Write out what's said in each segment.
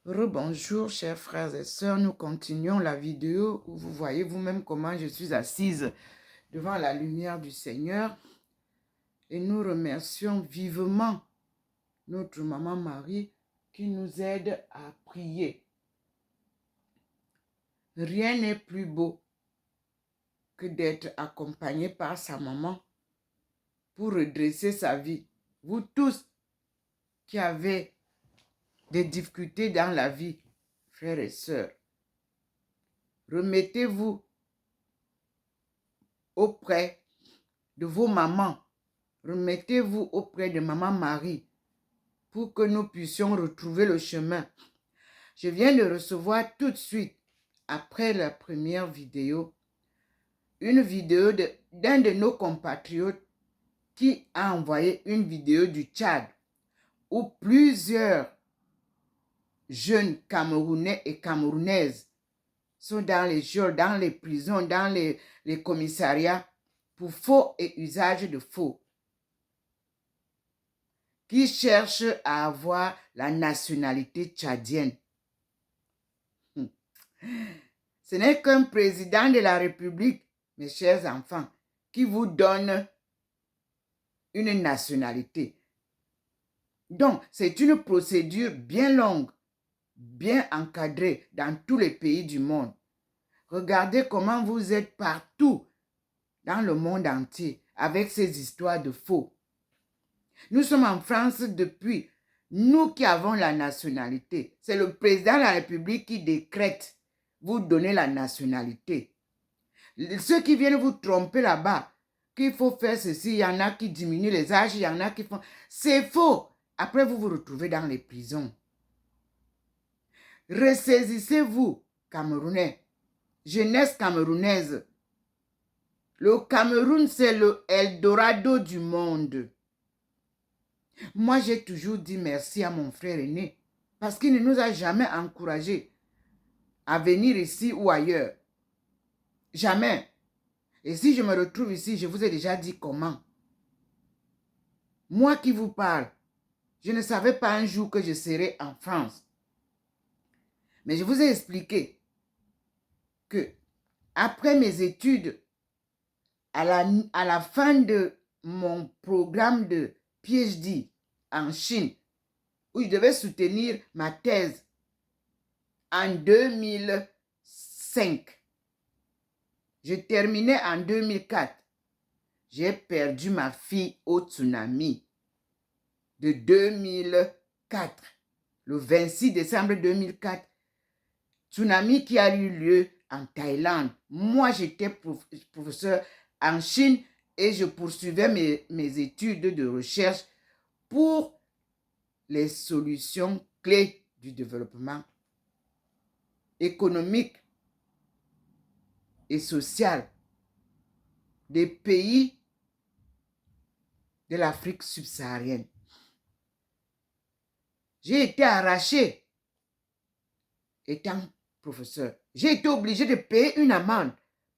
Rebonjour, chers frères et sœurs. Nous continuons la vidéo où vous voyez vous-même comment je suis assise devant la lumière du Seigneur. Et nous remercions vivement notre maman Marie qui nous aide à prier. Rien n'est plus beau que d'être accompagné par sa maman pour redresser sa vie. Vous tous qui avez des difficultés dans la vie, frères et sœurs, remettez-vous auprès de vos mamans. Remettez-vous auprès de maman Marie pour que nous puissions retrouver le chemin. Je viens de recevoir tout de suite, après la première vidéo, une vidéo d'un de nos compatriotes qui a envoyé une vidéo du Tchad où plusieurs jeunes Camerounais et Camerounaises sont dans les geôles, dans les prisons, dans les commissariats pour faux et usage de faux, qui cherchent à avoir la nationalité tchadienne. Ce n'est qu'un président de la République, mes chers enfants, qui vous donne une nationalité. Donc, c'est une procédure bien longue, bien encadrée dans tous les pays du monde. Regardez comment vous êtes partout dans le monde entier avec ces histoires de faux. Nous sommes en France depuis, nous qui avons la nationalité. C'est le président de la République qui décrète, vous donner la nationalité. Ceux qui viennent vous tromper là-bas, qu'il faut faire ceci, il y en a qui diminuent les âges, il y en a qui font... C'est faux. Après, vous vous retrouvez dans les prisons. Ressaisissez-vous, Camerounais, jeunesse camerounaise. Le Cameroun, c'est le Eldorado du monde. Moi, j'ai toujours dit merci à mon frère aîné parce qu'il ne nous a jamais encouragés à venir ici ou ailleurs. Jamais. Et si je me retrouve ici, je vous ai déjà dit comment. Moi qui vous parle, je ne savais pas un jour que je serais en France. Mais je vous ai expliqué que après mes études, à la fin de mon programme de PhD en Chine, où je devais soutenir ma thèse en 2005, je terminais en 2004. J'ai perdu ma fille au tsunami de 2004, le 26 décembre 2004. Tsunami qui a eu lieu en Thaïlande. Moi, j'étais professeur en Chine et je poursuivais mes études de recherche pour les solutions clés du développement économique et social des pays de l'Afrique subsaharienne. J'ai été arraché étant professeur. J'ai été obligé de payer une amende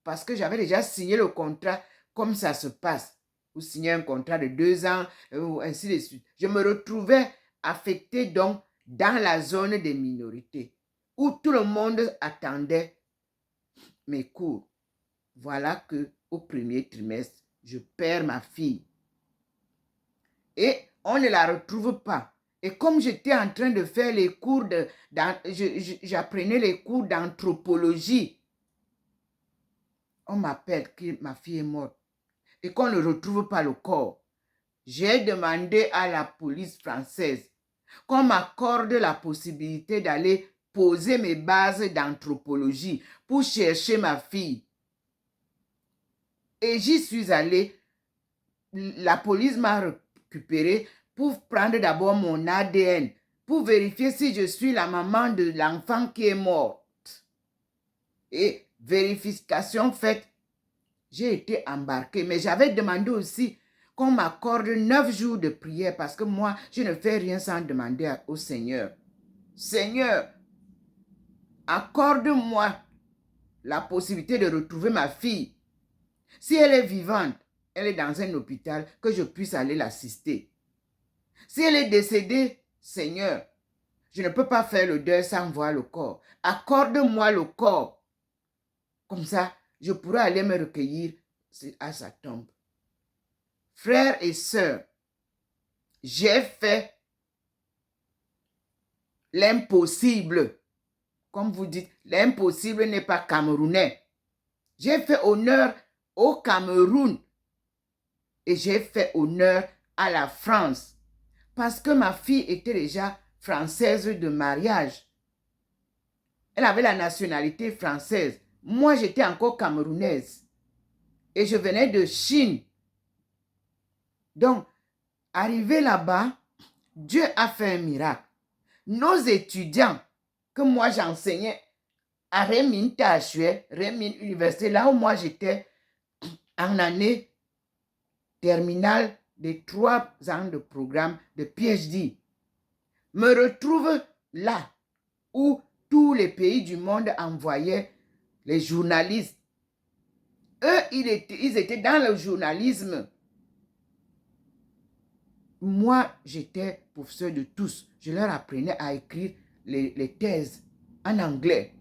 parce que j'avais déjà signé le contrat comme ça se passe. Vous signez un contrat de 2 ans, ou ainsi de suite. Je me retrouvais affecté donc dans la zone des minorités où tout le monde attendait mes cours. Voilà que au premier trimestre, je perds ma fille. Et on ne la retrouve pas. Et comme j'étais en train de faire les cours j'apprenais les cours d'anthropologie, on m'appelle que ma fille est morte et qu'on ne retrouve pas le corps. J'ai demandé à la police française qu'on m'accorde la possibilité d'aller poser mes bases d'anthropologie pour chercher ma fille. Et j'y suis allée. La police m'a récupéré pour prendre d'abord mon ADN, pour vérifier si je suis la maman de l'enfant qui est morte. Et vérification faite, j'ai été embarquée. Mais j'avais demandé aussi qu'on m'accorde 9 jours de prière parce que moi, je ne fais rien sans demander au Seigneur. Seigneur, accorde-moi la possibilité de retrouver ma fille. Si elle est vivante, elle est dans un hôpital, que je puisse aller l'assister. Si elle est décédée, Seigneur, Je ne peux pas faire le deuil sans voir le corps. Accorde-moi le corps. Comme ça, je pourrai aller me recueillir à sa tombe. Frères et sœurs, j'ai fait l'impossible. Comme vous dites, l'impossible n'est pas camerounais. J'ai fait honneur au Cameroun et j'ai fait honneur à la France parce que ma fille était déjà française de mariage. Elle avait la nationalité française. Moi, j'étais encore camerounaise et je venais de Chine. Donc, arrivé là-bas, Dieu a fait un miracle. Nos étudiants que moi j'enseignais à Rémin Tachue, Rémin Université, là où moi j'étais en année terminale des 3 ans de programme de PhD, me retrouvent là où tous les pays du monde envoyaient les journalistes. Eux, ils étaient dans le journalisme. Moi, j'étais professeur de tous. Je leur apprenais à écrire les thèses en anglais.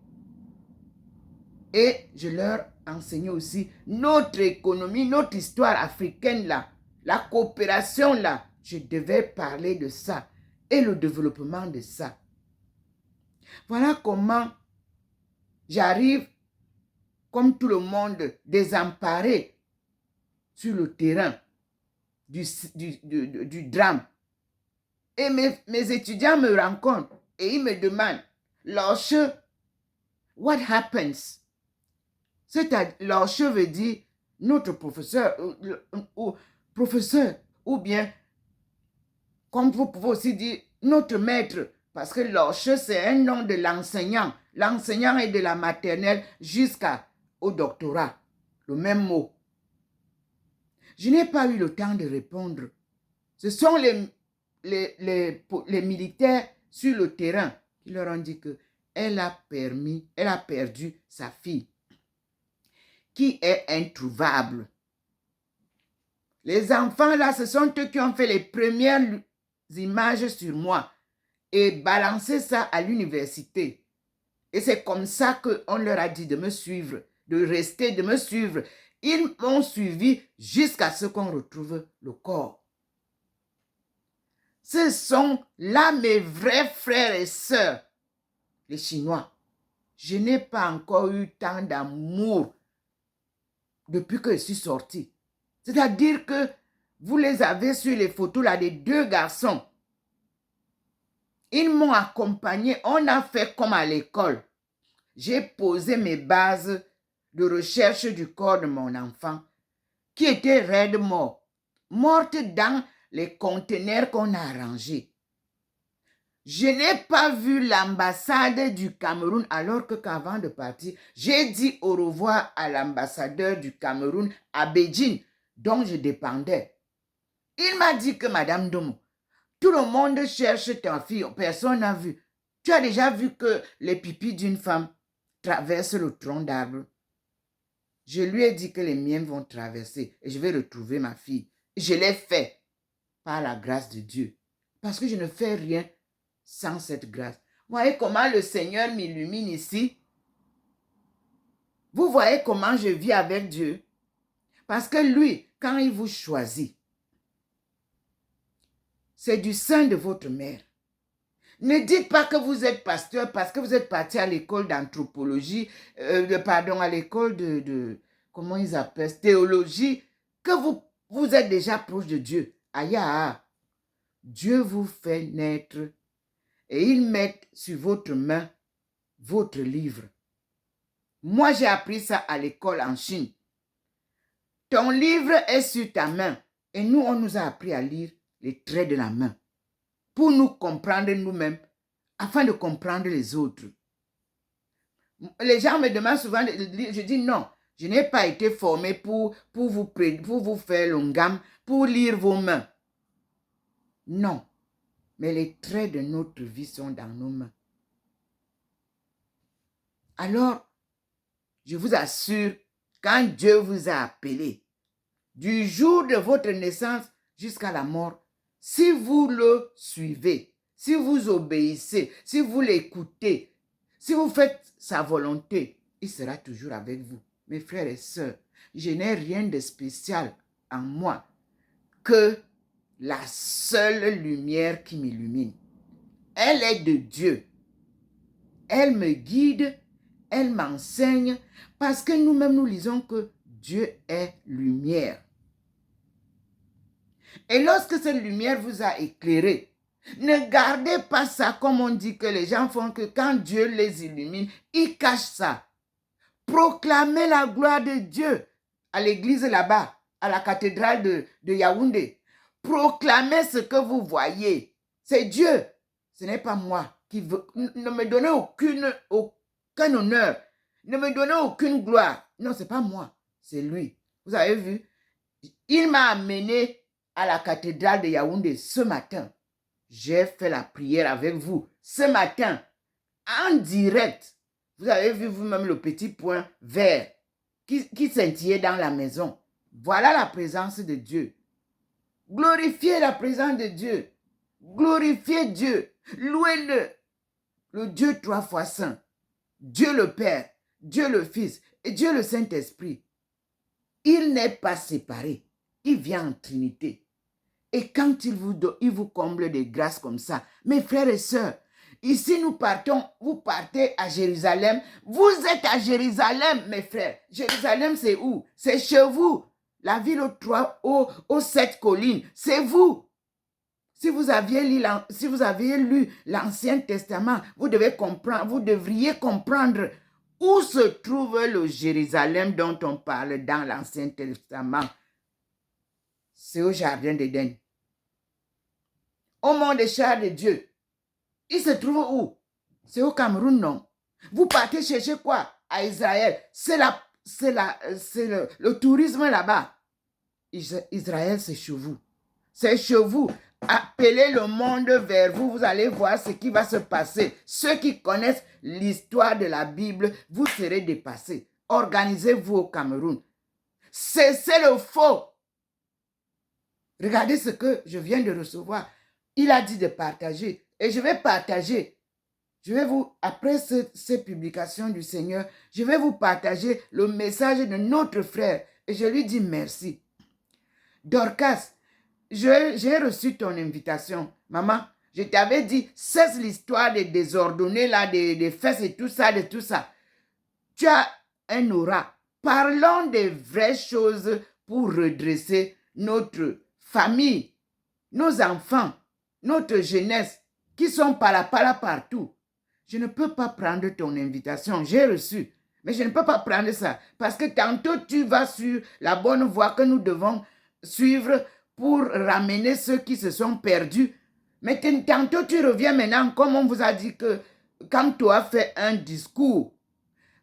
Et je leur enseignais aussi notre économie, notre histoire africaine là, la coopération là. Je devais parler de ça et le développement de ça. Voilà comment j'arrive, comme tout le monde, désemparé sur le terrain du drame. Et mes étudiants me rencontrent et ils me demandent, Lorche, what happens? Lorche veut dire notre professeur, professeur, ou bien, comme vous pouvez aussi dire, notre maître, parce que Lorche, c'est un nom de l'enseignant. L'enseignant est de la maternelle jusqu'au doctorat, le même mot. Je n'ai pas eu le temps de répondre. Ce sont les militaires sur le terrain qui leur ont dit qu'elle a perdu sa fille, qui est introuvable. Les enfants là, ce sont eux qui ont fait les premières images sur moi et balancé ça à l'université. Et c'est comme ça qu'on leur a dit de me suivre, de rester, de me suivre. Ils m'ont suivi jusqu'à ce qu'on retrouve le corps. Ce sont là mes vrais frères et sœurs, les Chinois. Je n'ai pas encore eu tant d'amour depuis que je suis sortie. C'est-à-dire que vous les avez sur les photos là des 2 garçons. Ils m'ont accompagné, on a fait comme à l'école. J'ai posé mes bases de recherche du corps de mon enfant qui était raide mort, morte dans les conteneurs qu'on a arrangés. Je n'ai pas vu l'ambassade du Cameroun alors qu'avant de partir, j'ai dit au revoir à l'ambassadeur du Cameroun à Beijing, dont je dépendais. Il m'a dit que Madame Domo, tout le monde cherche ta fille, personne n'a vu. Tu as déjà vu que les pipis d'une femme traversent le tronc d'arbre? Je lui ai dit que les miens vont traverser et je vais retrouver ma fille. Je l'ai fait par la grâce de Dieu. Parce que je ne fais rien sans cette grâce. Vous voyez comment le Seigneur m'illumine ici? Vous voyez comment je vis avec Dieu? Parce que lui, quand il vous choisit, c'est du sein de votre mère. Ne dites pas que vous êtes pasteur parce que vous êtes parti à l'école d'anthropologie, à l'école comment ils appellent, théologie, que vous êtes déjà proche de Dieu. Aïe, Dieu vous fait naître et il met sur votre main votre livre. Moi, j'ai appris ça à l'école en Chine. Ton livre est sur ta main et nous, on nous a appris à lire les traits de la main pour nous comprendre nous-mêmes, afin de comprendre les autres. Les gens me demandent souvent, je dis non, je n'ai pas été formé pour vous faire l'ongam, pour lire vos mains. Non, mais les traits de notre vie sont dans nos mains. Alors, je vous assure, quand Dieu vous a appelé, du jour de votre naissance jusqu'à la mort, si vous le suivez, si vous obéissez, si vous l'écoutez, si vous faites sa volonté, il sera toujours avec vous. Mes frères et sœurs, je n'ai rien de spécial en moi que la seule lumière qui m'illumine. Elle est de Dieu. Elle me guide, elle m'enseigne, parce que nous-mêmes nous lisons que Dieu est lumière. Et lorsque cette lumière vous a éclairé, ne gardez pas ça comme on dit que les gens font, que quand Dieu les illumine, ils cachent ça. Proclamez la gloire de Dieu à l'église là-bas, à la cathédrale de Yaoundé. Proclamez ce que vous voyez. C'est Dieu. Ce n'est pas moi qui veut. Ne me donnez aucun honneur. Ne me donnez aucune gloire. Non, ce n'est pas moi. C'est lui. Vous avez vu? Il m'a amené à la cathédrale de Yaoundé ce matin. J'ai fait la prière avec vous ce matin, en direct. Vous avez vu vous-même le petit point vert qui scintillait dans la maison. Voilà la présence de Dieu. Glorifiez la présence de Dieu. Glorifiez Dieu. Louez-le. Le Dieu 3 fois saint. Dieu le Père, Dieu le Fils et Dieu le Saint-Esprit. Il n'est pas séparé. Il vient en Trinité. Et quand il vous comble des grâces comme ça, mes frères et sœurs, ici nous partons, vous partez à Jérusalem. Vous êtes à Jérusalem, mes frères. Jérusalem, c'est où? C'est chez vous. La ville aux 7 collines, c'est vous. Si vous aviez lu l'Ancien Testament, vous devriez comprendre où se trouve le Jérusalem dont on parle dans l'Ancien Testament. C'est au Jardin d'Éden. Au mont des Chars de Dieu. Il se trouve où? C'est au Cameroun, non? Vous partez chercher quoi? À Israël. C'est le tourisme là-bas. Israël, c'est chez vous. C'est chez vous. Appelez le monde vers vous. Vous allez voir ce qui va se passer. Ceux qui connaissent l'histoire de la Bible, vous serez dépassés. Organisez-vous au Cameroun. Cessez le faux. Regardez ce que je viens de recevoir. Il a dit de partager. Et je vais partager. Après ces publications du Seigneur, je vais vous partager le message de notre frère. Et je lui dis merci. Dorcas, j'ai reçu ton invitation. Maman, je t'avais dit, cesse l'histoire des désordonnés, là, des fesses et tout ça, de tout ça. Tu as un aura. Parlons des vraies choses pour redresser notre famille, nos enfants, notre jeunesse, qui sont par partout. Je ne peux pas prendre ton invitation. J'ai reçu, mais je ne peux pas prendre ça. Parce que tantôt, tu vas sur la bonne voie que nous devons suivre pour ramener ceux qui se sont perdus. Mais tantôt, tu reviens maintenant, comme on vous a dit que quand tu as fait un discours,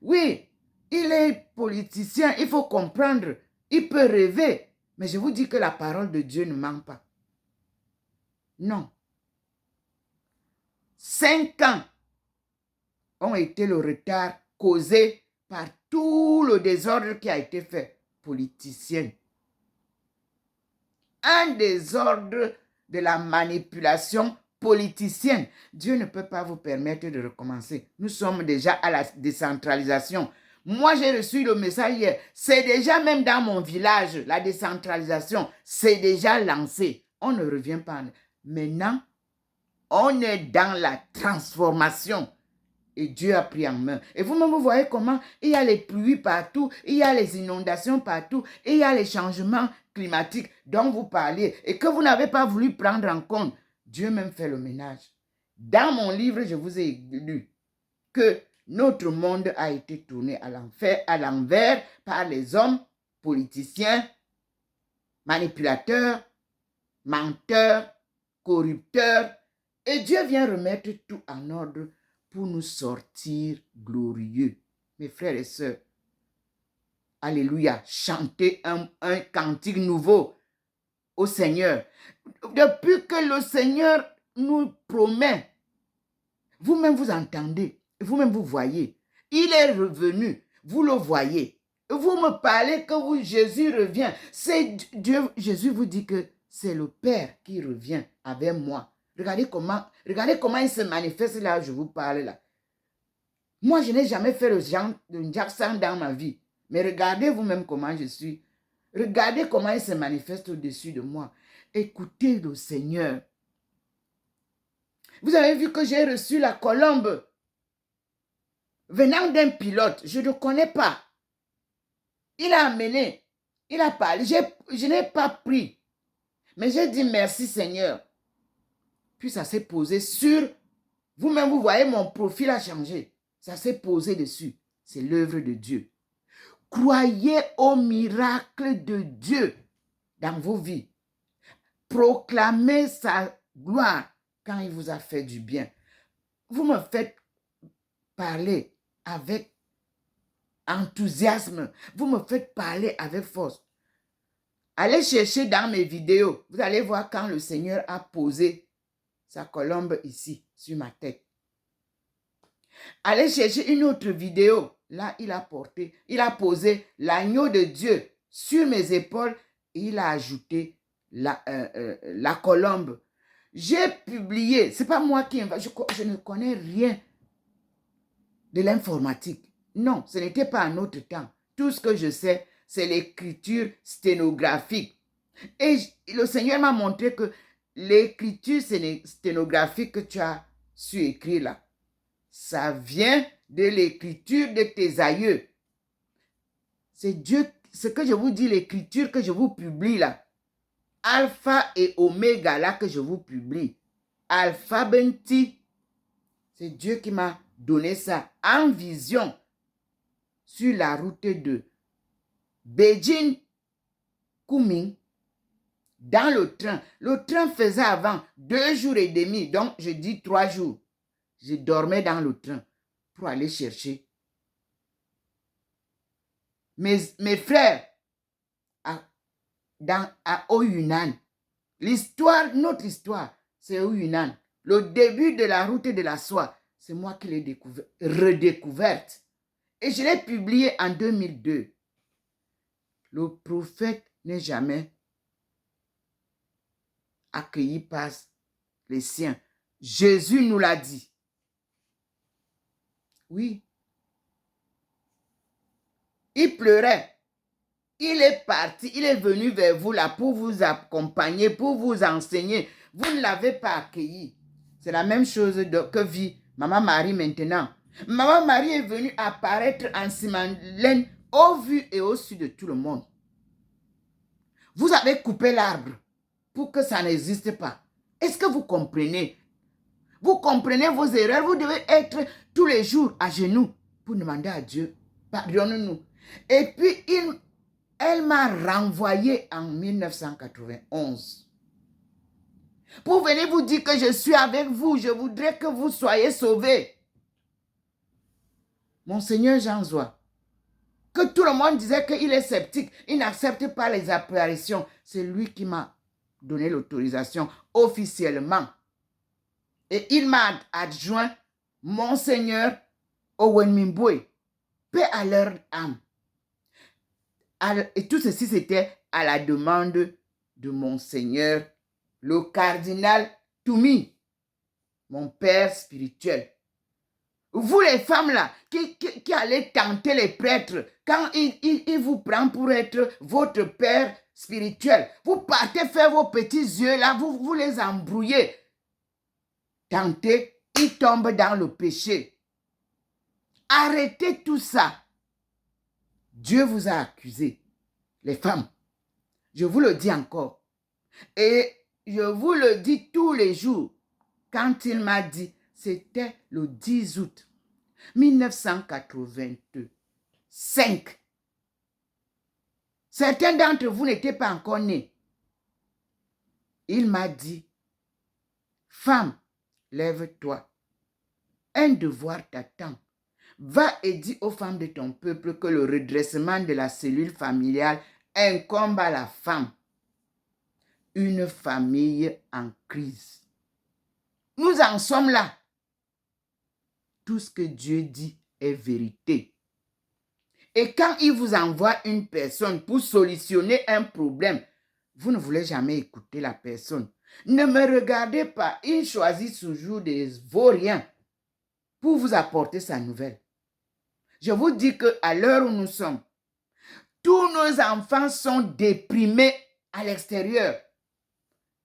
oui, il est politicien, il faut comprendre, il peut rêver. Mais je vous dis que la parole de Dieu ne ment pas. Non. 5 ans ont été le retard causé par tout le désordre qui a été fait. Politicien. Un désordre de la manipulation politicienne. Dieu ne peut pas vous permettre de recommencer. Nous sommes déjà à la décentralisation. Moi, j'ai reçu le message hier. C'est déjà même dans mon village, la décentralisation. C'est déjà lancé. On ne revient pas. Maintenant, on est dans la transformation. Et Dieu a pris en main. Et vous-même, vous voyez comment il y a les pluies partout, il y a les inondations partout, il y a les changements climatiques dont vous parlez et que vous n'avez pas voulu prendre en compte. Dieu même fait le ménage. Dans mon livre, je vous ai lu que notre monde a été tourné à l'envers par les hommes politiciens, manipulateurs, menteurs, corrupteurs. Et Dieu vient remettre tout en ordre pour nous sortir glorieux. Mes frères et sœurs, alléluia, chantez un cantique nouveau au Seigneur. Depuis que le Seigneur nous promet, vous-même vous entendez, vous-même vous voyez, il est revenu, vous le voyez. Vous me parlez que Jésus revient. C'est Dieu, Jésus vous dit que c'est le Père qui revient avec moi. Regardez comment il se manifeste là où je vous parle là. Moi, je n'ai jamais fait le genre de Jackson dans ma vie. Mais regardez vous-même comment je suis. Regardez comment il se manifeste au-dessus de moi. Écoutez le Seigneur. Vous avez vu que j'ai reçu la colombe venant d'un pilote. Je ne connais pas. Il a amené. Il a parlé. Je n'ai pas pris. Mais j'ai dit merci Seigneur. Puis ça s'est posé sur... Vous-même, vous voyez, mon profil a changé. Ça s'est posé dessus. C'est l'œuvre de Dieu. Croyez au miracle de Dieu dans vos vies. Proclamez sa gloire quand il vous a fait du bien. Vous me faites parler avec enthousiasme. Vous me faites parler avec force. Allez chercher dans mes vidéos. Vous allez voir quand le Seigneur a posé sa colombe ici, sur ma tête. Allez chercher une autre vidéo. Là, il a posé l'agneau de Dieu sur mes épaules et il a ajouté la colombe. J'ai publié, ce n'est pas moi qui invente, je ne connais rien de l'informatique. Non, ce n'était pas un autre temps. Tout ce que je sais, c'est l'écriture sténographique. Et le Seigneur m'a montré que l'écriture sténographique que tu as su écrire là, ça vient de l'écriture de tes aïeux. C'est Dieu, ce que je vous dis, l'écriture que je vous publie là. Alpha et Oméga là que je vous publie. Alpha Benti. C'est Dieu qui m'a donné ça en vision sur la route de Beijing, Kunming, dans le train. Le train faisait avant 2 jours et demi, donc je dis 3 jours. Je dormais dans le train pour aller chercher mes frères au Yunnan. Notre histoire, c'est au Yunnan. Le début de la route de la soie, c'est moi qui l'ai redécouverte. Et je l'ai publié en 2002. Le prophète n'est jamais accueilli par les siens. Jésus nous l'a dit. Oui. Il pleurait. Il est parti, il est venu vers vous là pour vous accompagner, pour vous enseigner. Vous ne l'avez pas accueilli. C'est la même chose que vit Maman Marie maintenant. Maman Marie est venue apparaître en Simalène au vu et au su de tout le monde. Vous avez coupé l'arbre pour que ça n'existe pas. Est-ce que vous comprenez? Vous comprenez vos erreurs. Vous devez être tous les jours à genoux pour demander à Dieu, pardonne-nous. Et puis, elle m'a renvoyé en 1991. Pour venir vous dire que je suis avec vous, je voudrais que vous soyez sauvés. Monseigneur Jean Zoua, que tout le monde disait qu'il est sceptique, il n'accepte pas les apparitions. C'est lui qui m'a donné l'autorisation officiellement. Et il m'a adjoint Monseigneur Owen Mimboué, paix à leur âme. Et tout ceci, c'était à la demande de Monseigneur, le cardinal Toumi, mon père spirituel. Vous les femmes là, qui allez tenter les prêtres, quand il vous prend pour être votre père spirituel, vous partez faire vos petits yeux là, vous les embrouillez. Tentez, ils tombent dans le péché. Arrêtez tout ça. Dieu vous a accusé, les femmes. Je vous le dis encore. Et je vous le dis tous les jours. Quand il m'a dit, c'était le 10 août 1985. Certains d'entre vous n'étaient pas encore nés. Il m'a dit, femme, lève-toi. Un devoir t'attend. Va et dis aux femmes de ton peuple que le redressement de la cellule familiale incombe à la femme. Une famille en crise. Nous en sommes là. Tout ce que Dieu dit est vérité. Et quand il vous envoie une personne pour solutionner un problème, vous ne voulez jamais écouter la personne. Ne me regardez pas. Il choisit toujours des vauriens pour vous apporter sa nouvelle. Je vous dis qu'à l'heure où nous sommes, tous nos enfants sont déprimés à l'extérieur.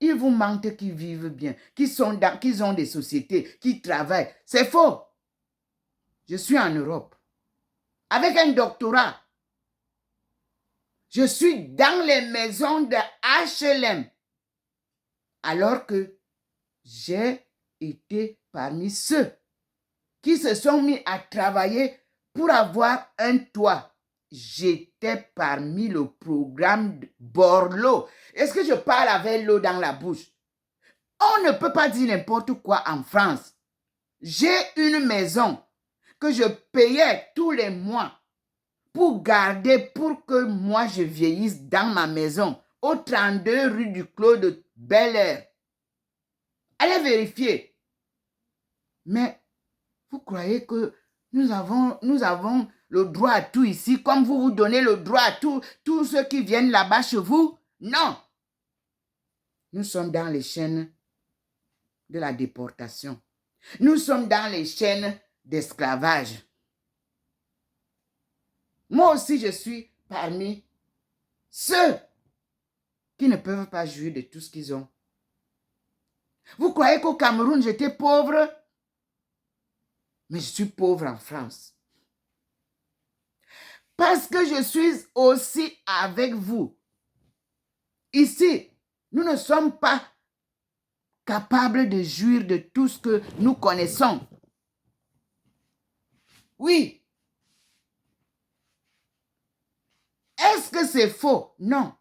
Il vous manque qu'ils vivent bien, qu'ils ont des sociétés, qu'ils travaillent. C'est faux. Je suis en Europe avec un doctorat. Je suis dans les maisons de HLM. Alors que j'ai été parmi ceux qui se sont mis à travailler pour avoir un toit. J'étais parmi le programme Borloo. Est-ce que je parle avec l'eau dans la bouche? On ne peut pas dire n'importe quoi en France. J'ai une maison que je payais tous les mois pour garder, pour que moi je vieillisse dans ma maison au 32 rue du Clos de Bel-Air. Allez vérifier. Mais vous croyez que nous avons le droit à tout ici, comme vous vous donnez le droit à tous ceux qui viennent là-bas chez vous? Non. Nous sommes dans les chaînes de la déportation. Nous sommes dans les chaînes d'esclavage. Moi aussi, je suis parmi ceux qui ne peuvent pas jouir de tout ce qu'ils ont. Vous croyez qu'au Cameroun, j'étais pauvre? Mais je suis pauvre en France. Parce que je suis aussi avec vous. Ici, nous ne sommes pas capables de jouir de tout ce que nous connaissons. Oui. Est-ce que c'est faux? Non.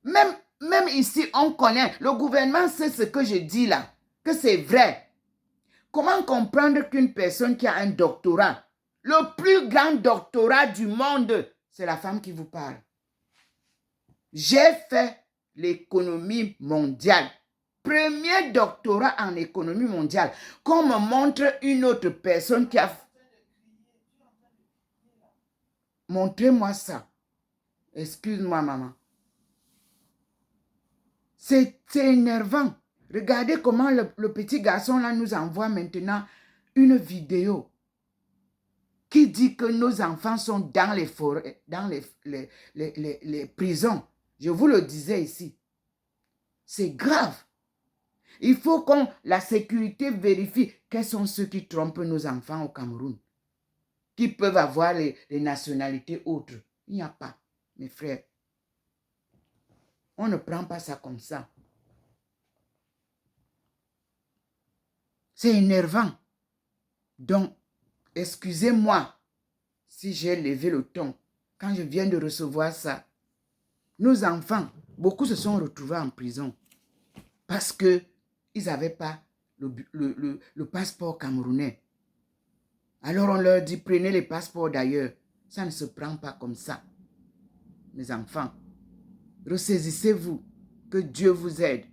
Même ici, on connaît. Le gouvernement sait ce que je dis là, que c'est vrai. Comment comprendre qu'une personne qui a un doctorat, le plus grand doctorat du monde, c'est la femme qui vous parle? J'ai fait l'économie mondiale. Premier doctorat en économie mondiale. Qu'on me montre une autre personne qui a... Montrez-moi ça. Excuse-moi, maman. C'est énervant. Regardez comment le petit garçon là nous envoie maintenant une vidéo qui dit que nos enfants sont dans les forêts, dans les prisons. Je vous le disais ici. C'est grave. Il faut que la sécurité vérifie quels sont ceux qui trompent nos enfants au Cameroun, qui peuvent avoir les nationalités autres. Il n'y a pas, mes frères. On ne prend pas ça comme ça. C'est énervant. Donc, excusez-moi si j'ai levé le ton quand je viens de recevoir ça. Nos enfants, beaucoup se sont retrouvés en prison parce qu'ils n'avaient pas le passeport camerounais. Alors on leur dit, prenez les passeports d'ailleurs. Ça ne se prend pas comme ça. Mes enfants, ressaisissez-vous, que Dieu vous aide.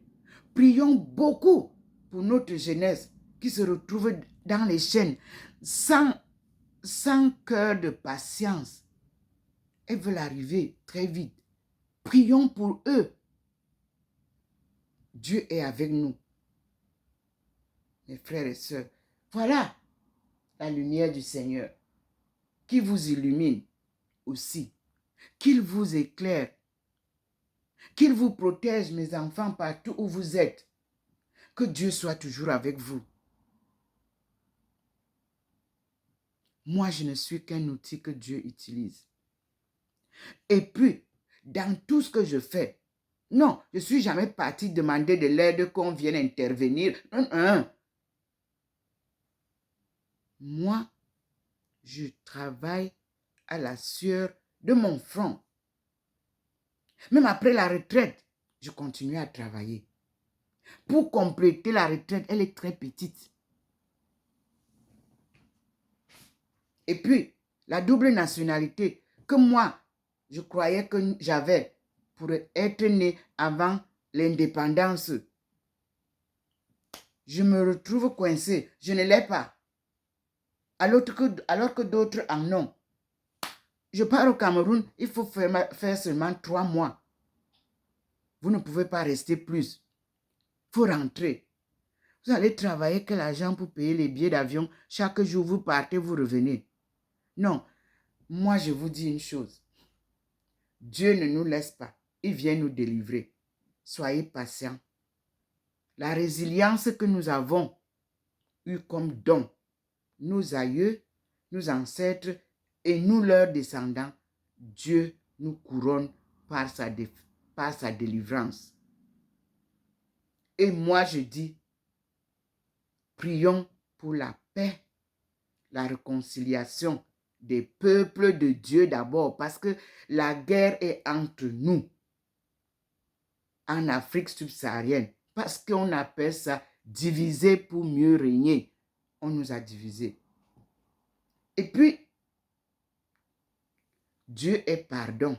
Prions beaucoup pour notre jeunesse qui se retrouve dans les chaînes sans cœur de patience. Elles veulent arriver très vite. Prions pour eux. Dieu est avec nous. Mes frères et sœurs, voilà la lumière du Seigneur qui vous illumine aussi, qu'il vous éclaire, qu'il vous protège, mes enfants, partout où vous êtes. Que Dieu soit toujours avec vous. Moi, je ne suis qu'un outil que Dieu utilise. Et puis, dans tout ce que je fais, non, je ne suis jamais parti demander de l'aide qu'on vienne intervenir. Non. Moi, je travaille à la sueur de mon front. Même après la retraite, je continue à travailler. Pour compléter la retraite, elle est très petite. Et puis, la double nationalité que moi, je croyais que j'avais pour être né avant l'indépendance, je me retrouve coincé. Je ne l'ai pas. Alors que d'autres en ont. Je pars au Cameroun, il faut faire seulement 3 mois. Vous ne pouvez pas rester plus. Il faut rentrer. Vous allez travailler quel argent pour payer les billets d'avion? Chaque jour, vous partez, vous revenez. Non, moi je vous dis une chose. Dieu ne nous laisse pas. Il vient nous délivrer. Soyez patients. La résilience que nous avons eue comme don, nos aïeux, nos ancêtres et nous leurs descendants, Dieu nous couronne par sa délivrance. Et moi je dis, prions pour la paix, la réconciliation des peuples de Dieu d'abord, parce que la guerre est entre nous en Afrique subsaharienne, parce qu'on appelle ça diviser pour mieux régner. On nous a divisés. Et puis, Dieu est pardon.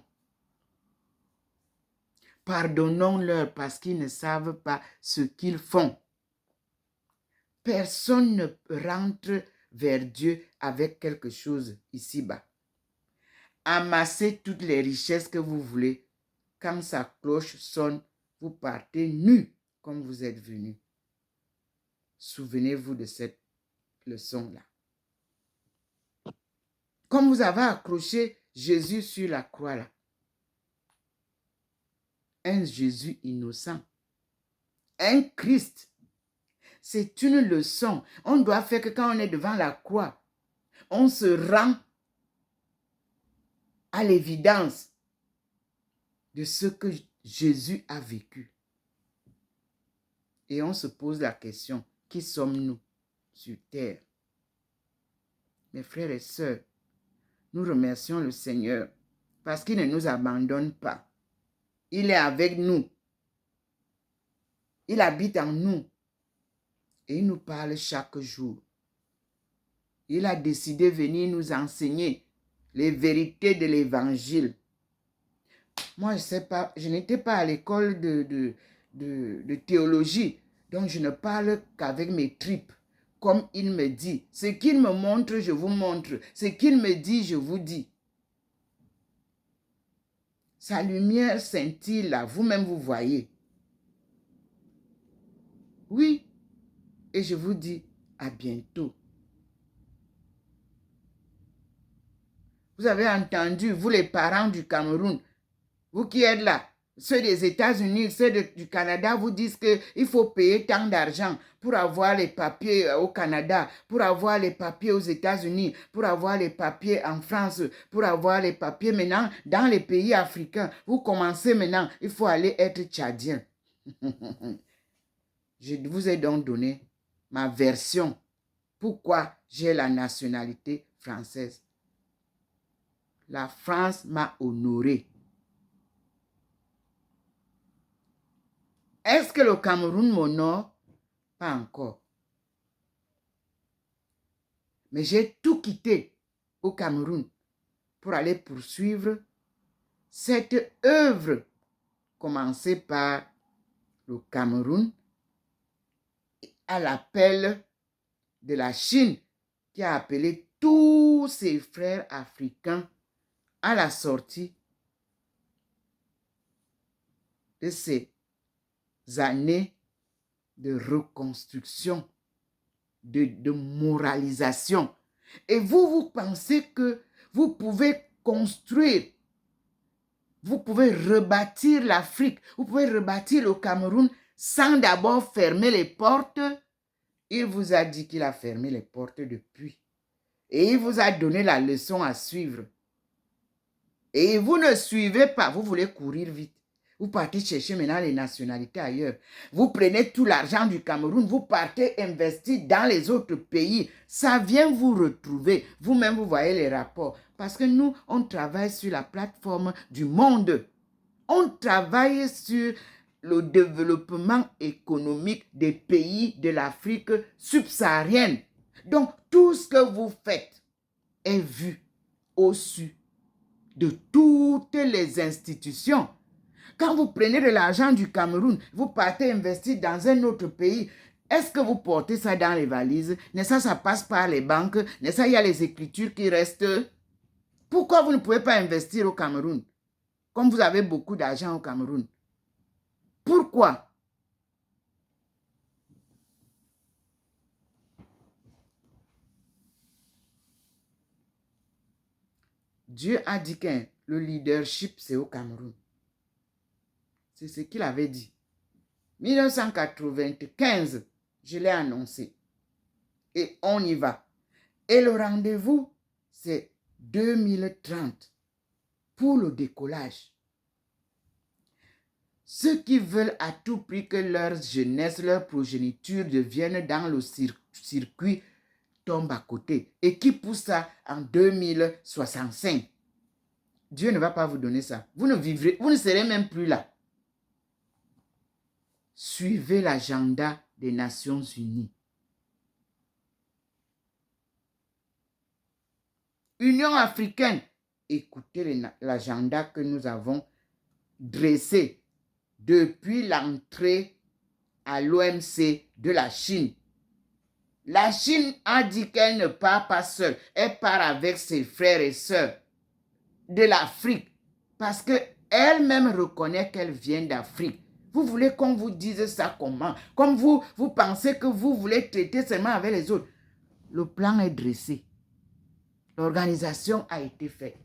Pardonnons-leur parce qu'ils ne savent pas ce qu'ils font. Personne ne rentre vers Dieu avec quelque chose ici-bas. Amassez toutes les richesses que vous voulez. Quand sa cloche sonne, vous partez nus comme vous êtes venus. Souvenez-vous de cette leçon-là. Comme vous avez accroché Jésus sur la croix là. Un Jésus innocent. Un Christ. C'est une leçon. On doit faire que quand on est devant la croix, on se rend à l'évidence de ce que Jésus a vécu. Et on se pose la question, qui sommes-nous sur terre? Mes frères et sœurs, nous remercions le Seigneur parce qu'il ne nous abandonne pas. Il est avec nous. Il habite en nous. Et il nous parle chaque jour. Il a décidé de venir nous enseigner les vérités de l'évangile. Moi, je ne sais pas, je n'étais pas à l'école de théologie, donc je ne parle qu'avec mes tripes. Comme il me dit, ce qu'il me montre, je vous montre. Ce qu'il me dit, je vous dis. Sa lumière scintille là, vous-même vous voyez. Oui, et je vous dis à bientôt. Vous avez entendu, vous les parents du Cameroun, vous qui êtes là, ceux des États-Unis, ceux du Canada vous disent qu'il faut payer tant d'argent pour avoir les papiers au Canada, pour avoir les papiers aux États-Unis, pour avoir les papiers en France, pour avoir les papiers maintenant dans les pays africains. Vous commencez maintenant, il faut aller être tchadien. Je vous ai donc donné ma version. Pourquoi j'ai la nationalité française? La France m'a honoré. Est-ce que le Cameroun m'honore? Pas encore. Mais j'ai tout quitté au Cameroun pour aller poursuivre cette œuvre commencée par le Cameroun à l'appel de la Chine qui a appelé tous ses frères africains à la sortie de ces années de reconstruction, de moralisation. Et vous pensez que vous pouvez construire, vous pouvez rebâtir l'Afrique, vous pouvez rebâtir le Cameroun sans d'abord fermer les portes. Il vous a dit qu'il a fermé les portes depuis. Et il vous a donné la leçon à suivre. Et vous ne suivez pas, vous voulez courir vite. Vous partez chercher maintenant les nationalités ailleurs. Vous prenez tout l'argent du Cameroun, vous partez investir dans les autres pays. Ça vient vous retrouver. Vous-même, vous voyez les rapports. Parce que nous, on travaille sur la plateforme du monde. On travaille sur le développement économique des pays de l'Afrique subsaharienne. Donc, tout ce que vous faites est vu au-dessus de toutes les institutions. Quand vous prenez de l'argent du Cameroun, vous partez investir dans un autre pays, est-ce que vous portez ça dans les valises? N'est-ce pas, ça passe par les banques? N'est-ce pas, il y a les écritures qui restent? Pourquoi vous ne pouvez pas investir au Cameroun? Comme vous avez beaucoup d'argent au Cameroun. Pourquoi? Dieu a dit que le leadership, c'est au Cameroun. C'est ce qu'il avait dit. 1995, je l'ai annoncé. Et on y va. Et le rendez-vous, c'est 2030 pour le décollage. Ceux qui veulent à tout prix que leur jeunesse, leur progéniture deviennent dans le circuit tombent à côté et qui poussent ça en 2065. Dieu ne va pas vous donner ça. Vous ne vivrez, vous ne serez même plus là. Suivez l'agenda des Nations Unies. Union africaine, écoutez l'agenda que nous avons dressé depuis l'entrée à l'OMC de la Chine. La Chine a dit qu'elle ne part pas seule. Elle part avec ses frères et sœurs de l'Afrique parce qu'elle-même reconnaît qu'elle vient d'Afrique. Vous voulez qu'on vous dise ça comment? Comme vous pensez que vous voulez traiter seulement avec les autres. Le plan est dressé. L'organisation a été faite.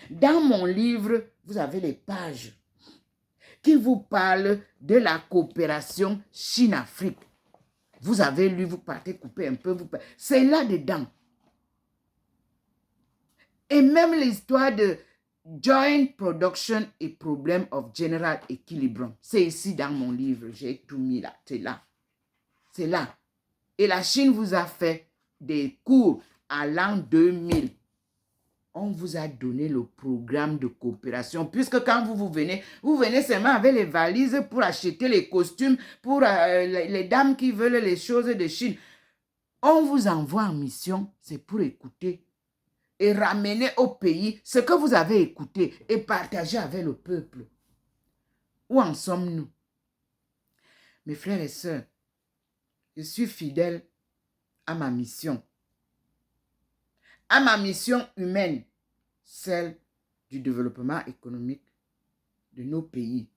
Dans mon livre, vous avez les pages qui vous parlent de la coopération Chine-Afrique. Vous avez lu, vous partez couper un peu. C'est là-dedans. Et même l'histoire de Joint Production et Problem of General Equilibrium. C'est ici dans mon livre. J'ai tout mis là. C'est là. C'est là. Et la Chine vous a fait des cours à l'an 2000. On vous a donné le programme de coopération. Puisque quand vous venez seulement avec les valises pour acheter les costumes pour les dames qui veulent les choses de Chine. On vous envoie en mission, c'est pour écouter et ramener au pays ce que vous avez écouté et partager avec le peuple. Où en sommes-nous? Mes frères et sœurs, je suis fidèle à ma mission. À ma mission humaine, celle du développement économique de nos pays.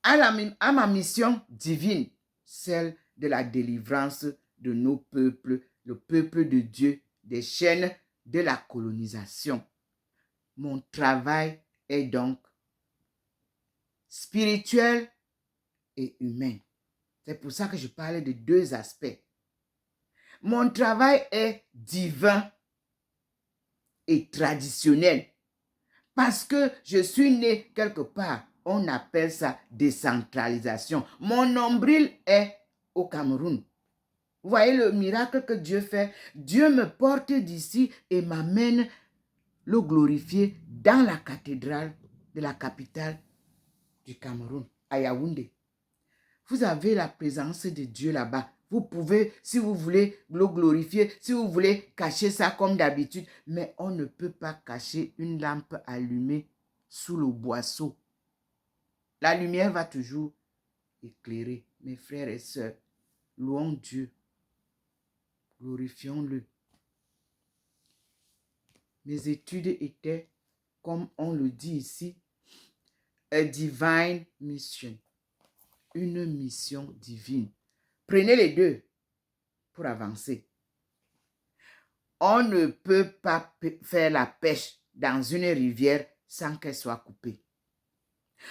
À ma mission divine, celle de la délivrance de nos peuples, le peuple de Dieu, des chaînes de la colonisation. Mon travail est donc spirituel et humain. C'est pour ça que je parle de deux aspects. Mon travail est divin et traditionnel parce que je suis né quelque part. On appelle ça décentralisation. Mon nombril est au Cameroun. Vous voyez le miracle que Dieu fait? Dieu me porte d'ici et m'amène le glorifier dans la cathédrale de la capitale du Cameroun, à Yaoundé. Vous avez la présence de Dieu là-bas. Vous pouvez, si vous voulez, le glorifier, si vous voulez cacher ça comme d'habitude, mais on ne peut pas cacher une lampe allumée sous le boisseau. La lumière va toujours éclairer. Mes frères et sœurs, louons Dieu. Glorifions-le. Mes études étaient, comme on le dit ici, a divine mission. Une mission divine. Prenez les deux pour avancer. On ne peut pas faire la pêche dans une rivière sans qu'elle soit coupée.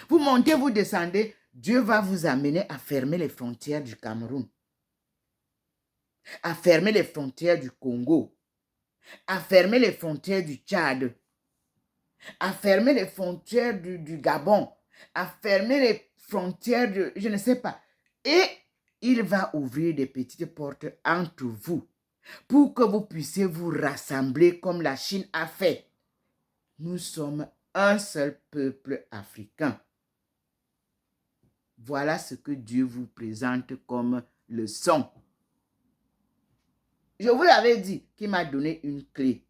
Vous montez, vous descendez, Dieu va vous amener à fermer les frontières du Cameroun, à fermer les frontières du Congo, à fermer les frontières du Tchad, à fermer les frontières du Gabon, à fermer les frontières de, je ne sais pas. Et il va ouvrir des petites portes entre vous pour que vous puissiez vous rassembler comme la Chine a fait. Nous sommes un seul peuple africain. Voilà ce que Dieu vous présente comme leçon. Je vous l'avais dit qu'il m'a donné une clé.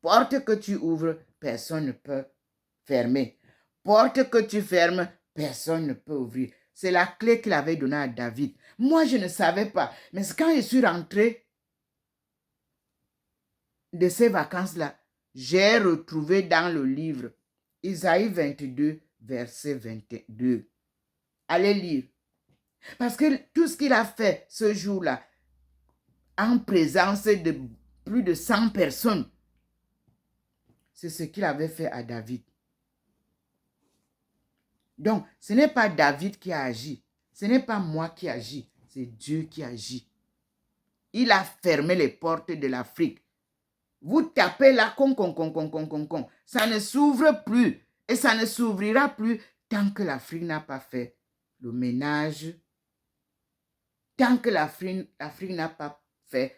Porte que tu ouvres, personne ne peut fermer. Porte que tu fermes, personne ne peut ouvrir. C'est la clé qu'il avait donnée à David. Moi, je ne savais pas. Mais quand je suis rentré de ces vacances-là, j'ai retrouvé dans le livre Isaïe 22, verset 22. Allez lire. Parce que tout ce qu'il a fait ce jour-là, en présence de plus de 100 personnes, c'est ce qu'il avait fait à David. Donc, ce n'est pas David qui a agi. Ce n'est pas moi qui agis. C'est Dieu qui agit. Il a fermé les portes de l'Afrique. Vous tapez là, con. Ça ne s'ouvre plus. Et ça ne s'ouvrira plus tant que l'Afrique n'a pas fait le ménage. Tant que l'Afrique n'a pas fait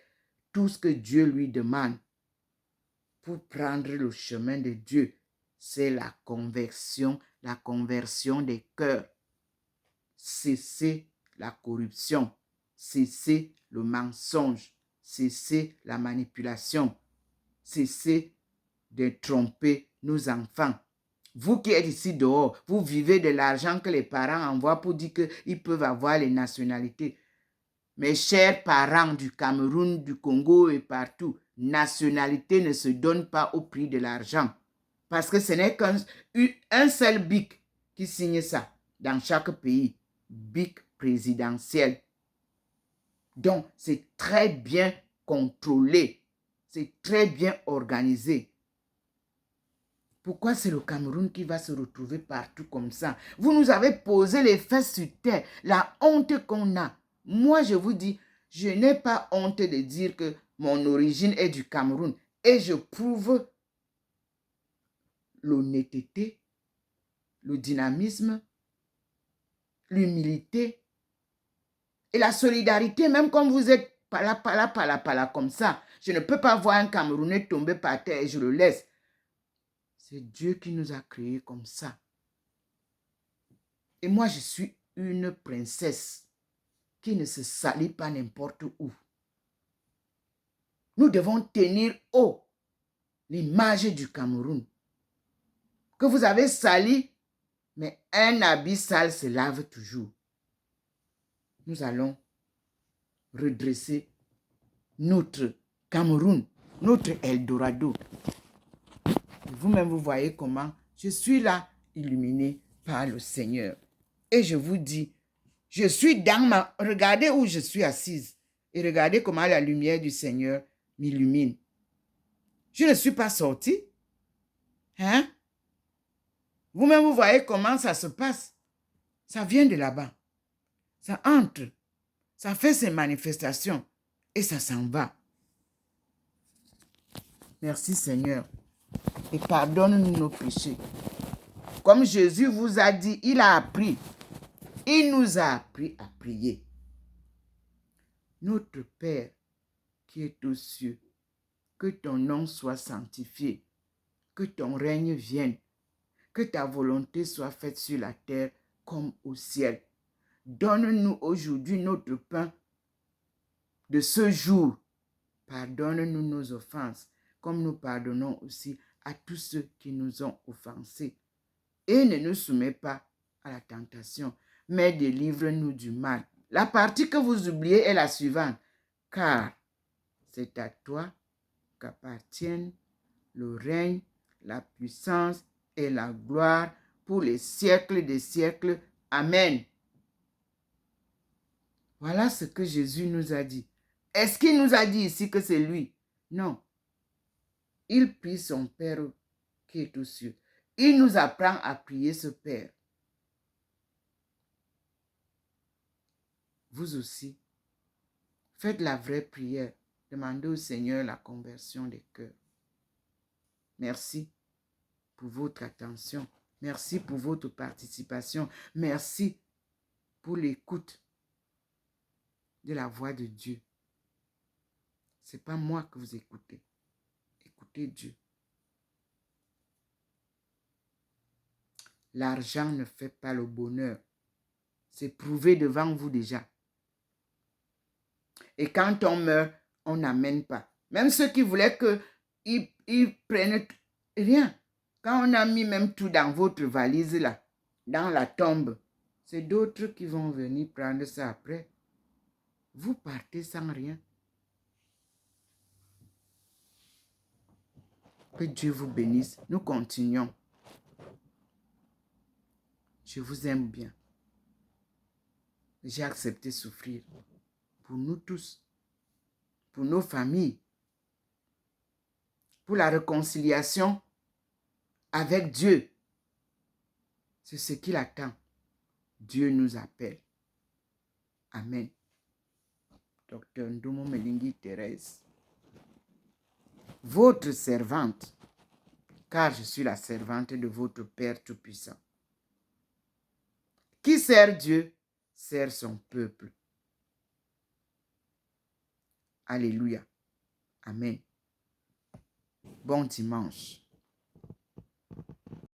tout ce que Dieu lui demande pour prendre le chemin de Dieu. C'est la conversion des cœurs. Cesser la corruption. Cesser le mensonge. Cesser la manipulation. Cesser de tromper nos enfants. Vous qui êtes ici dehors, vous vivez de l'argent que les parents envoient pour dire qu'ils peuvent avoir les nationalités. Mes chers parents du Cameroun, du Congo et partout, nationalité ne se donne pas au prix de l'argent. Parce que ce n'est qu'un seul BIC qui signe ça dans chaque pays. BIC présidentiel. Donc, c'est très bien contrôlé. C'est très bien organisé. Pourquoi c'est le Cameroun qui va se retrouver partout comme ça? Vous nous avez posé les fesses sur terre. La honte qu'on a. Moi, je vous dis, je n'ai pas honte de dire que mon origine est du Cameroun. Et je prouve l'honnêteté, le dynamisme, l'humilité et la solidarité, même comme vous êtes pala, comme ça. Je ne peux pas voir un Camerounais tomber par terre et je le laisse. C'est Dieu qui nous a créés comme ça. Et moi, je suis une princesse qui ne se salit pas n'importe où. Nous devons tenir haut l'image du Cameroun. Que vous avez sali, mais un habit sale se lave toujours. Nous allons redresser notre Cameroun, notre Eldorado. Vous-même, vous voyez comment je suis là, illuminé par le Seigneur. Et je vous dis, je suis dans ma... Regardez où je suis assise. Et regardez comment la lumière du Seigneur m'illumine. Je ne suis pas sortie. Hein? Vous-même, vous voyez comment ça se passe. Ça vient de là-bas. Ça entre. Ça fait ses manifestations. Et ça s'en va. Merci Seigneur. Et pardonne-nous nos péchés. Comme Jésus vous a dit, il a appris. Il nous a appris à prier. Notre Père qui est aux cieux, que ton nom soit sanctifié, que ton règne vienne, que ta volonté soit faite sur la terre comme au ciel. Donne-nous aujourd'hui notre pain de ce jour. Pardonne-nous nos offenses, comme nous pardonnons aussi à tous ceux qui nous ont offensés. Et ne nous soumets pas à la tentation, mais délivre-nous du mal. La partie que vous oubliez est la suivante. Car c'est à toi qu'appartiennent le règne, la puissance et la gloire pour les siècles des siècles. Amen. Voilà ce que Jésus nous a dit. Est-ce qu'il nous a dit ici que c'est lui? Non. Il prie son Père qui est aux cieux. Il nous apprend à prier ce Père. Vous aussi, faites la vraie prière. Demandez au Seigneur la conversion des cœurs. Merci pour votre attention. Merci pour votre participation. Merci pour l'écoute de la voix de Dieu. Ce n'est pas moi que vous écoutez. Écoutez Dieu. L'argent ne fait pas le bonheur. C'est prouvé devant vous déjà. Et quand on meurt, on n'amène pas. Même ceux qui voulaient qu'ils prennent rien. Quand on a mis même tout dans votre valise là, dans la tombe, c'est d'autres qui vont venir prendre ça après. Vous partez sans rien. Que Dieu vous bénisse. Nous continuons. Je vous aime bien. J'ai accepté souffrir pour nous tous, pour nos familles, pour la réconciliation avec Dieu. C'est ce qu'il attend. Dieu nous appelle. Amen. Docteur Ndomo Melingi Thérèse, votre servante, car je suis la servante de votre Père Tout-Puissant. Qui sert Dieu, sert son peuple. Alléluia. Amen. Bon dimanche.